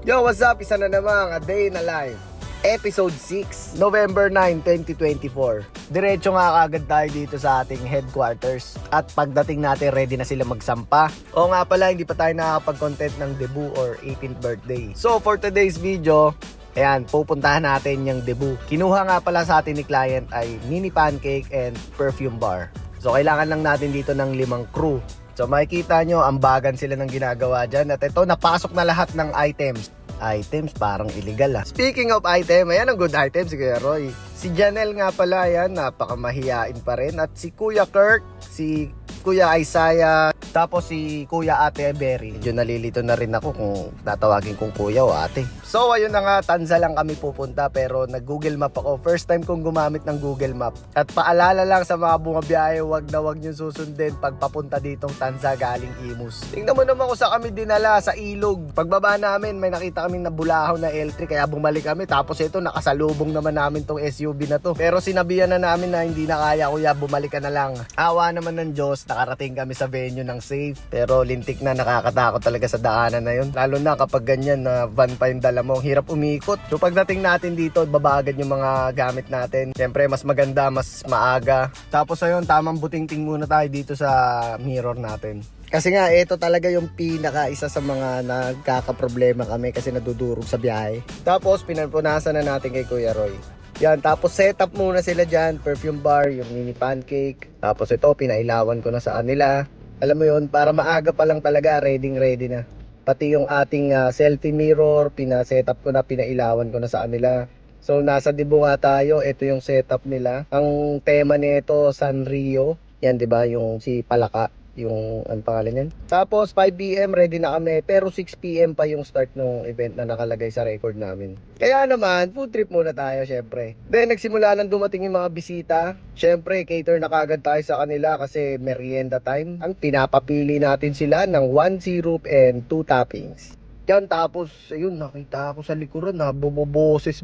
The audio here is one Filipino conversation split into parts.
Yo, what's up? Isa na namang A Day in a Life. Episode 6, November 9, 2024. Diretso nga kagad tayo dito sa ating headquarters. At pagdating natin, ready na sila magsampa. O nga pala, hindi pa tayo nakakapag-content ng debut or 18th birthday. So, for today's video, ayan, pupuntahan natin yung debut. Kinuha nga pala sa atin ni client ay mini pancake and perfume bar. So, kailangan lang natin dito ng 5 crew. So makikita nyo, ambagan sila ng ginagawa dyan. At ito, napasok na lahat ng items. Items, parang illegal ah. Speaking of item, ayan ang good item si Kuya Roy. Si Janelle nga pala, ayan, napakamahiyain pa rin. At si Kuya Kirk, si Kuya Isaiah, tapos si Kuya Ate Berry. Medyo nalilito na rin ako kung tatawagin kong kuya o ate. So ayun na nga, Tanza lang kami pupunta pero nag-Google Map ako. First time kong gumamit ng Google Map. At paalala lang sa mga bumabiyahe, wag na wag nyo susundin pag papunta ditong Tanza galing Imus. Tingnan mo naman kung sa kami dinala, sa ilog. Pagbaba namin, may nakita kami na bulahaw na L3 kaya bumalik kami. Tapos ito, nakasalubong naman namin tong SUV na to. Pero sinabihan na namin na hindi na kaya, kuya, bumalik ka na lang. Awa naman ng Diyos, nakarating kami sa venue ng safe. Pero lintik na, nakakatakot talaga sa daanan na yun. Lalo na kapag ganyan na van pa yung dala mo, hirap umikot. So pagdating natin dito, babagad yung mga gamit natin. Siyempre mas maganda, mas maaga. Tapos ayun, tamang butingting muna tayo dito sa mirror natin. Kasi nga, ito talaga yung isa sa mga nagkakaproblema kami kasi nadudurog sa biyahe. Tapos pinanpunasan na natin kay Kuya Roy. Yan, tapos setup muna sila dyan, perfume bar, yung mini pancake. Tapos ito, pinailawan ko na sa kanila. Alam mo yun, para maaga pa lang talaga, ready na. Pati yung ating selfie mirror, pina-setup ko na, pinailawan ko na sa kanila. So nasa debut nga tayo, ito yung setup nila. Ang tema nito, Sanrio. Yan, 'di ba, yung si Palaka, yung ang pangalan yan. Tapos 5 PM ready na kami, pero 6 PM pa yung start ng event na nakalagay sa record namin. Kaya naman, food trip muna tayo syempre. Then nagsimula nang dumating yung mga bisita. Syempre, cater na kagad tayo sa kanila kasi merienda time. Ang pinapapili natin sila ng 1 syrup and 2 toppings. Yan, tapos ayun, nakita ako sa likuran na bumoboses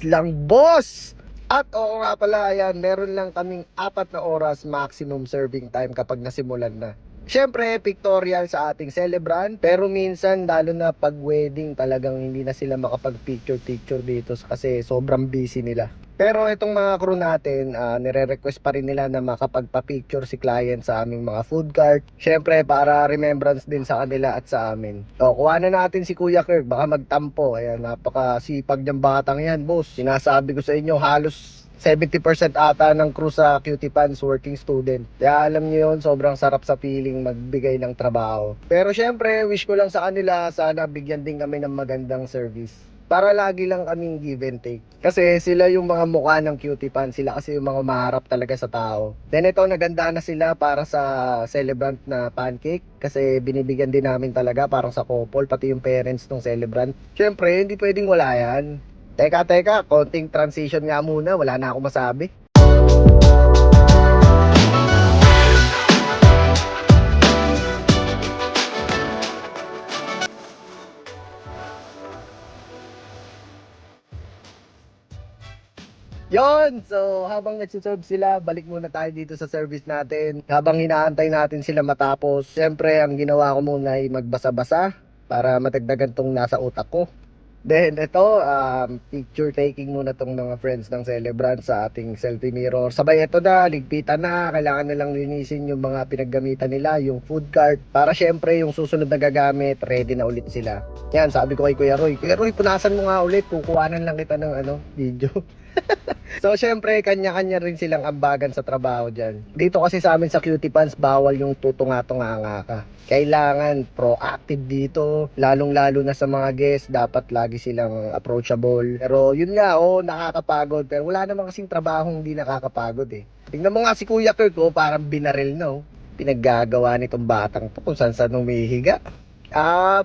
lang, boss! At oo nga pala, ayan, meron lang kaming 4 na oras maximum serving time kapag nasimulan na. Siyempre, pictorial sa ating celebrant, pero minsan, lalo na pag wedding, talagang hindi na sila makapag-picture dito kasi sobrang busy nila. Pero itong mga crew natin, nire-request pa rin nila na makapagpa-picture si client sa aming mga food cart. Siyempre, para remembrance din sa kanila at sa amin. O, kuha na natin si Kuya Kirk, baka magtampo. Ayan, napakasipag niyang batang yan, boss. Sinasabi ko sa inyo, halos 70% ata ng crew sa Cutie Pants working student. Kaya alam niyo yun, sobrang sarap sa feeling magbigay ng trabaho. Pero syempre, wish ko lang sa kanila, sana bigyan din kami ng magandang service. Para lagi lang kaming give and take. Kasi sila yung mga mukha ng Cutie Pants. Sila kasi yung mga maharap talaga sa tao. Then ito, naganda na sila para sa celebrant na pancake. Kasi binibigyan din namin talaga parang sa couple, pati yung parents ng celebrant. Syempre, hindi pwedeng wala yan. Teka, konting transition nga muna, wala na ako masabi. Yon, so habang nagsiserve sila, balik muna tayo dito sa service natin. Habang hinaantay natin sila matapos, syempre ang ginawa ko muna ay magbasa-basa para matagdagan tong nasa utak ko. Then ito, picture taking muna tong mga friends ng celebrant sa ating selfie mirror. Sabay ito na, ligpitan na, kailangan nilang linisin yung mga pinaggamitan nila, yung food cart. Para syempre yung susunod na gagamit, ready na ulit sila. Yan, sabi ko kay Kuya Roy, punasan mo nga ulit, kukuhanan lang kita ng video. So syempre, kanya-kanya rin silang ambagan sa trabaho dyan. Dito kasi sa amin sa Cutie Pants, bawal yung tutunga-tunga ka. Kailangan proactive dito, lalong-lalo na sa mga guests, dapat lagi silang approachable. Pero yun nga, nakakapagod. Pero wala namang kasing trabahong hindi nakakapagod eh. Tingnan mo nga si Kuya Kirk, parang binaril na. Pinaggagawa nitong batang to kung saan humihiga.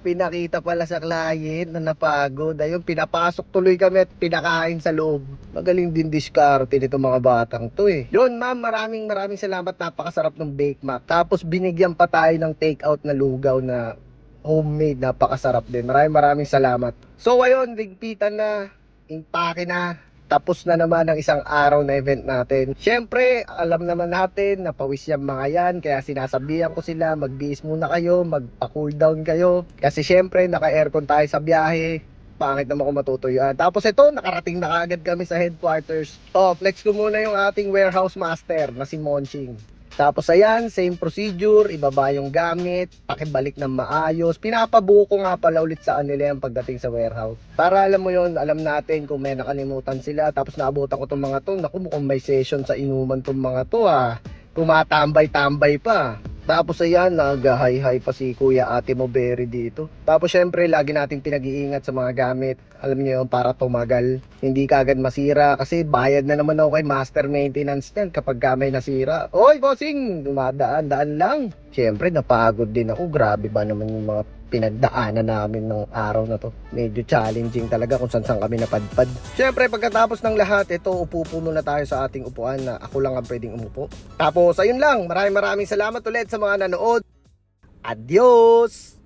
Pinakita pala sa client na napagod. Ayun, pinapasok tuloy kami at pinakain sa loob. Magaling din diskarte nito mga batang to eh. Yun ma'am, maraming salamat. Napakasarap ng bake mac. Tapos binigyan pa tayo ng take out na lugaw na homemade. Napakasarap din. Maraming salamat. So ayun, ligpitan na. Impake na. Tapos na naman ang isang araw na event natin. Siyempre, alam naman natin na pawis yung mga yan. Kaya sinasabihan ko sila, magbihis muna kayo, magpa-cool down kayo. Kasi siyempre, naka-aircon tayo sa biyahe. Pangit naman kung matutuyuan. Tapos ito, nakarating na kaagad kami sa headquarters. Oh, flex ko muna yung ating warehouse master na si Monching. Tapos ayan, same procedure, ibaba yung gamit, pakibalik ng maayos. Pinapabuko nga pala ulit sa kanila yung pagdating sa warehouse. Para alam mo yon, alam natin kung may nakalimutan sila. Tapos naabutan ko tong mga to, naku mukhang may session sa inuman tong mga to ah. Tumatambay-tambay pa. Tapos ayan, nag-hi-hi pa si Kuya Ate Moberry dito. Tapos syempre, lagi natin pinag-iingat sa mga gamit. Alam niyo yun, para tumagal. Hindi kagad masira. Kasi bayad na naman ako kay master maintenance niyan kapag may nasira. Oy, bossing! Dumadaan-daan lang. Syempre, napagod din ako. Grabe ba naman yung mga pinagdaanan namin ng araw na to. Medyo challenging talaga kung saan kami napadpad. Syempre, pagkatapos ng lahat, ito, upo muna tayo sa ating upuan na ako lang ang pwedeng umupo. Tapos, ayun lang. Maraming salamat ulit sa mga nanood. Adios!